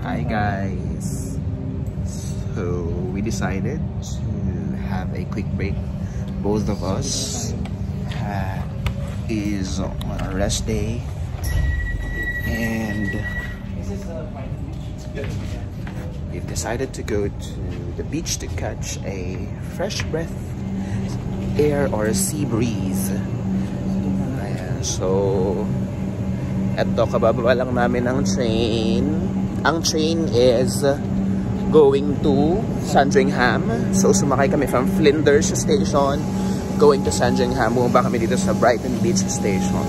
Hi guys, so we decided to have a quick break. Both of us is on our rest day, and we've decided to go to the beach to catch a fresh breath air or a sea breeze. Ayan, so eto, kabababa lang namin ng train. Ang train is going to Sandringham. So sumakay kami from Flinders Station going to Sandringham. Bumaba kami dito sa Brighton Beach Station.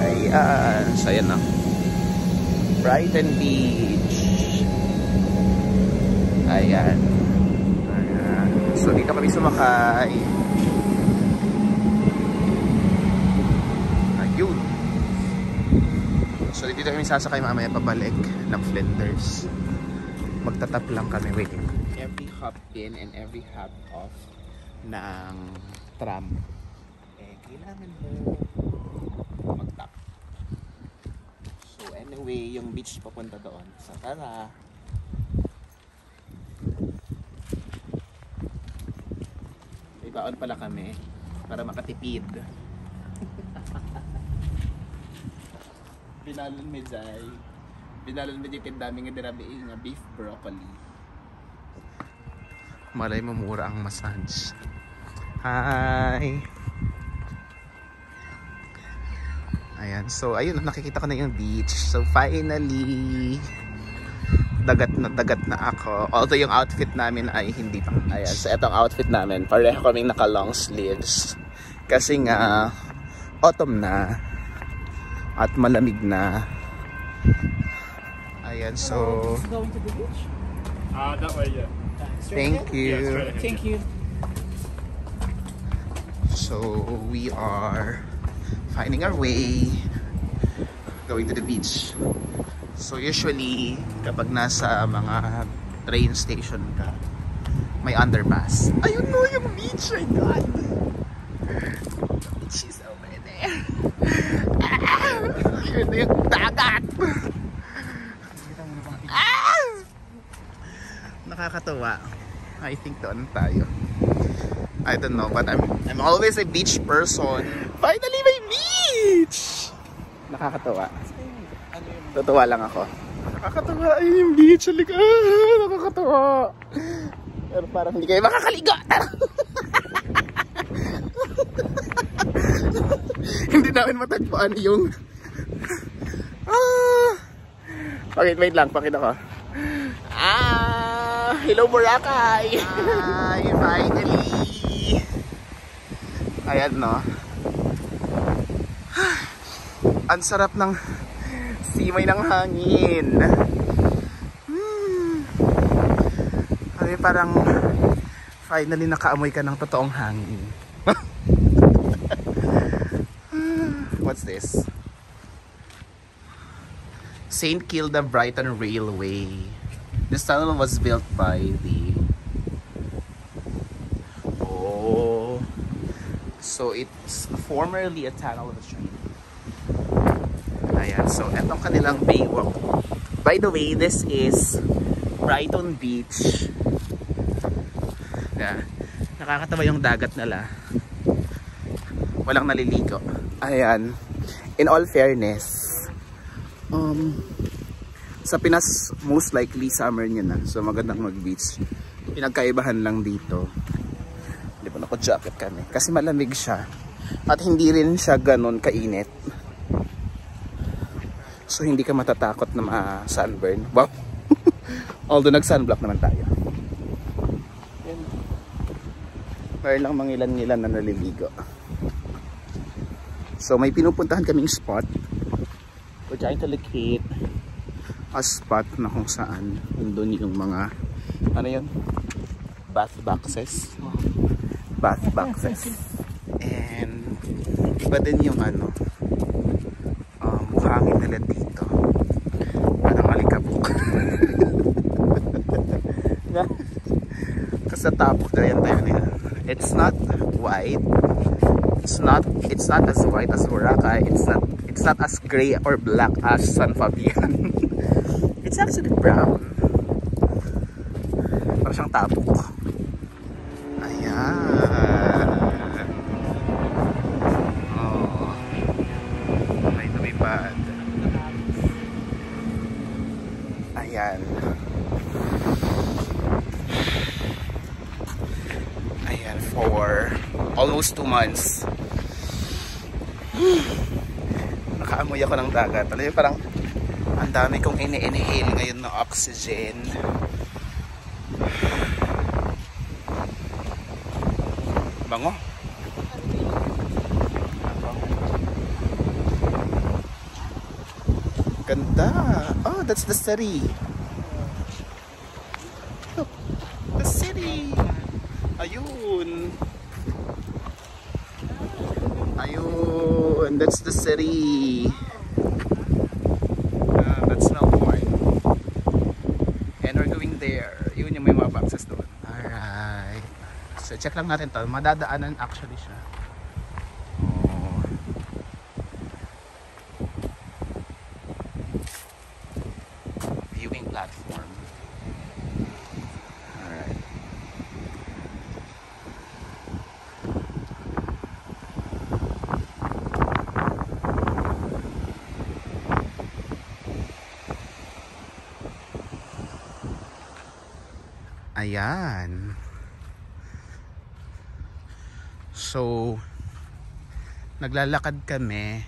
Ayan, so ayan na, Brighton Beach. Ayan. Ayan. So dito kami sumakay. Ayun. So dito kami sasakay mamaya pabalik ng Flinders. Magtatap lang kami, waiting. Every hop in and every hop off ng tram, kailangan mo magtap. So anyway, yung beach papunta doon. So tara. May baon pala kami para makatipid. Binalon mi jay. Binalon mi jay daming dirabi nga beef broccoli. Malay mo mura ang massage. Hi. Ayan, so ayun, nakikita ko na yung beach. So finally, dagat na ako. Although yung outfit namin ay hindi pa. Ayan, so etong outfit namin, pareho kaming naka long sleeves. Kasi nga autumn na at malamig na. Ayan, so going to the beach? That way, yeah. Thank you. Yeah, Thank you. So we are finding our way going to the beach. So usually kapag nasa mga train station ka, may underpass. Ayun no, yung beach, my God. The beach is over there. Yun na yung dagat. Nakakatawa. I think doon tayo. I don't know, but I'm always a beach person. Finally may beach! Nakakatawa. Totoo lang ako. Nakakatawa. Ayun yung beach. Halika. Nakakatawa. Pero parang hindi kayo makakaliga. Hindi namin matagpuan yung okay, wait lang, pakita ko. Hello Boracay. Finally. Ayan no. Ang sarap ng simay ng hangin. Ay, parang finally nakaamoy ka ng totoong hangin. What's this? St. Kilda Brighton Railway. This tunnel was built by the... Oh, so it's formerly a tunnel of a train. Ayan, so etong kanilang baywalk. By the way, this is Brighton Beach. Yeah. Nakakatawa yung dagat nila. Walang naliligo. Ayan. In all fairness, sa Pinas, most likely summer nyo na. So magandang mag-beach. Pinagkaibahan lang dito. Hindi pa nako-jacket kami. Kasi malamig siya. At hindi rin siya ganun kainit. So hindi ka matatakot na ma-sunburn. Wow! Although nag-sunblock naman tayo. Meron lang mangilan-ngilan na naliligo. So may pinupuntahan kaming spot. We're trying to locate a spot na kung saan nandun yung mga ano yun? Bath boxes. Bath boxes. And iba din yung ano, buhangin nila dito. Parang alikabok. Kasi top, ayan tayo nila. It's not white. It's not as white as Boracay. It's not as gray or black as San Fabian. It's actually brown. Parang siyang tapok. Ayan. Oh. May lumipad. Ayan. Ayan, for almost 2 months. Nakaamoy ako ng dagat. Alam mo, parang ang dami kong ini-inhale ngayon ng oxygen. Bango. Ganda. Oh, that's the city. Look, the city. Ayun. Ayun, that's the city. That's Melbourne. And we're going there. Yun yung may mga boxes doon. Alright. So check lang natin to. Madadaanan actually siya. Oh. Viewing platform. Alright. Ayan. So, naglalakad kami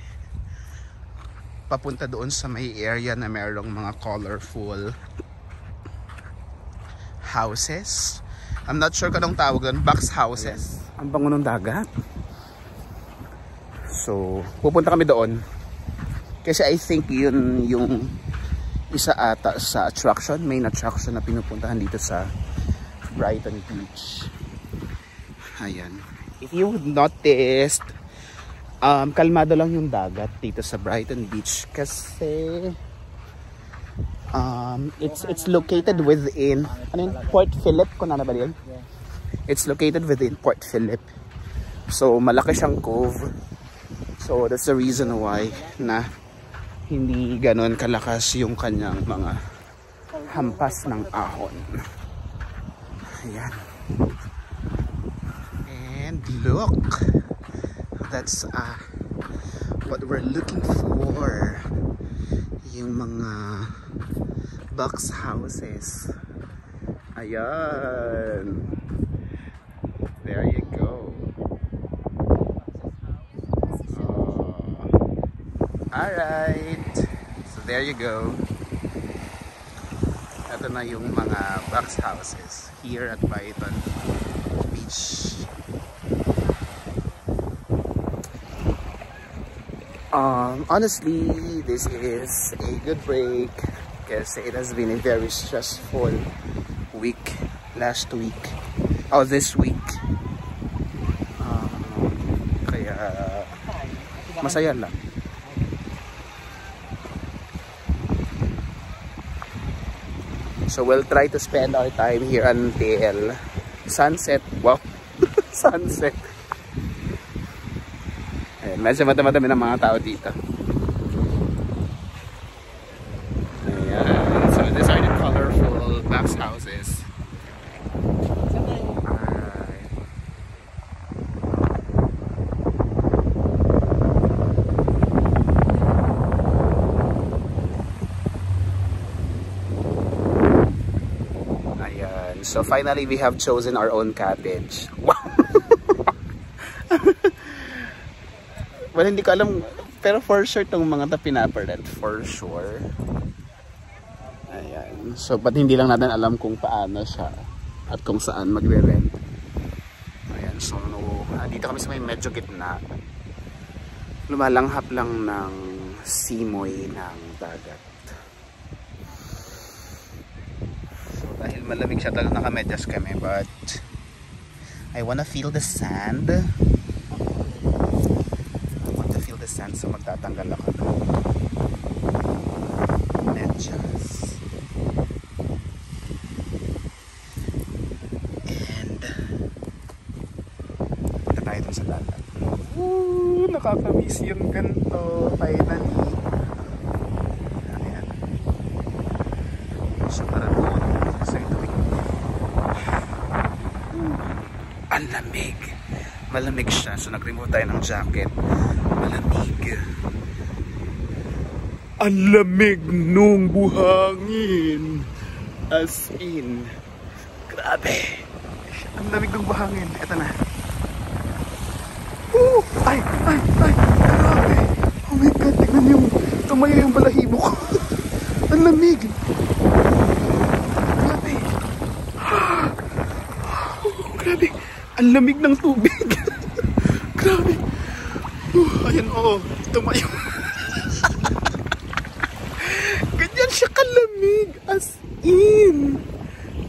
papunta doon sa may area na mayroong mga colorful houses. I'm not sure kung anong tawag doon. Box houses. Ang bango ng dagat. So, pupunta kami doon. Kasi I think yun yung isa ata sa attraction. Main attraction na pinupuntahan dito sa Brighton Beach. Ayan. If you noticed, kalmado lang yung dagat dito sa Brighton Beach kasi it's located within Port Phillip, kung ano ba yun? It's located within Port Phillip. So malaki siyang cove. So that's the reason why na hindi ganon kalakas yung kanyang mga hampas ng ahon. Ayan. And look, that's what we're looking for. Yung mga box houses. Ayan. There you go. Alright. So there you go. Ito na yung mga box houses here at Brighton Beach. Honestly, this is a good break because it has been a very stressful week last week. Oh, this week. Kaya masaya lang. So we'll try to spend our time here until sunset. Wow, sunset. Ayan, medyo madami ng mga tao dito. Ayan. So these are the colorful box houses. So finally, we have chosen our own cottage. Wow! Well, hindi ko alam. Pero for sure, itong mga ito pinaparent. For sure. Ayan. So, but hindi lang natin alam kung paano siya at kung saan magre-rent. Ayan. So, dito kami sa may medyo gitna. Lumalanghap lang ng simoy ng dagat. Dahil malamig siya, talagang nakamedyas kami, but I wanna feel the sand. I want to feel the sand, so magtatanggal ako ng medyas. And punta tayo dun sa dagat. Woo! Nakakamiss yung ganito, finally. Ayan. siya para doon. Kasi tuwing ang lamig. Malamig siya. So nag-remove tayo ng jacket. Malamig. Ang lamig nung buhangin. As in. Grabe. Ang lamig ng buhangin. Ito na. Ay! Grabe! Oh my God, tignan yung tumaya yung balahibo ko. Ang lamig! Grabe! Grabe! Ang lamig ng tubig! Grabe! Ayan, oo. Tumayo. Ganyan siya kalamig! As in!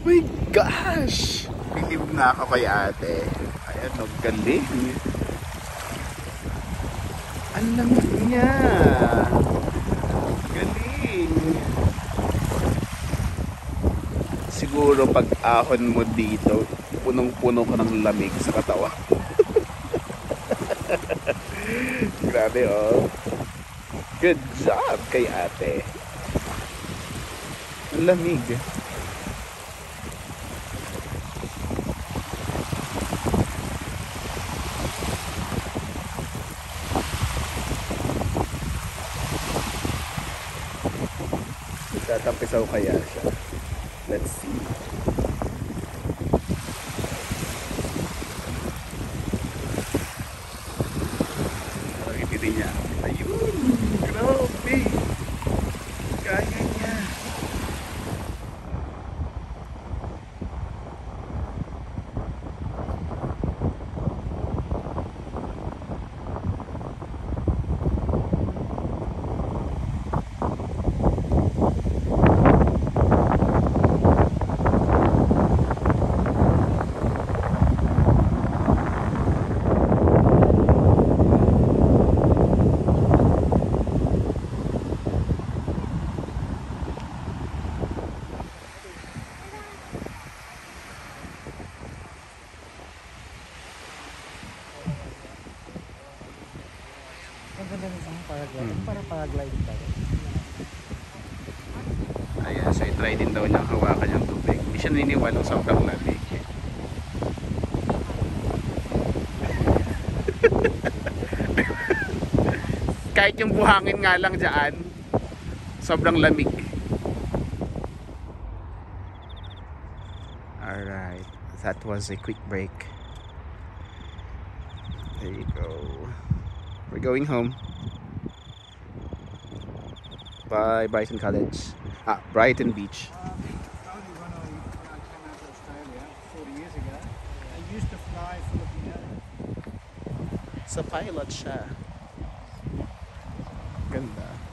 My gosh! Believe na ako kay ate. Ayan, no, galing. Ang lamig niya. Galing. Siguro pag ahon mo dito, punong-puno ka ng lamig sa katawan. Grabe, oh. Good job kay ate. Ang lamig. Tatampisaw kaya siya. Let's see. Parang ipiti niya. Ayun! Grabe! Kaya niya. Para paragliding tayo. Ayan, so i-try din daw niyang hawakan yung tubig. Hindi siya naniniwalang sobrang lamig. Kahit yung buhangin nga lang dyan, sobrang lamig. Alright, that was a quick break. There you go. We're going home. Bye, Brighton College. Brighton Beach. Only when I came out to Australia 40 years ago, I used to fly Filipino. Sa pilot siya. Ganda.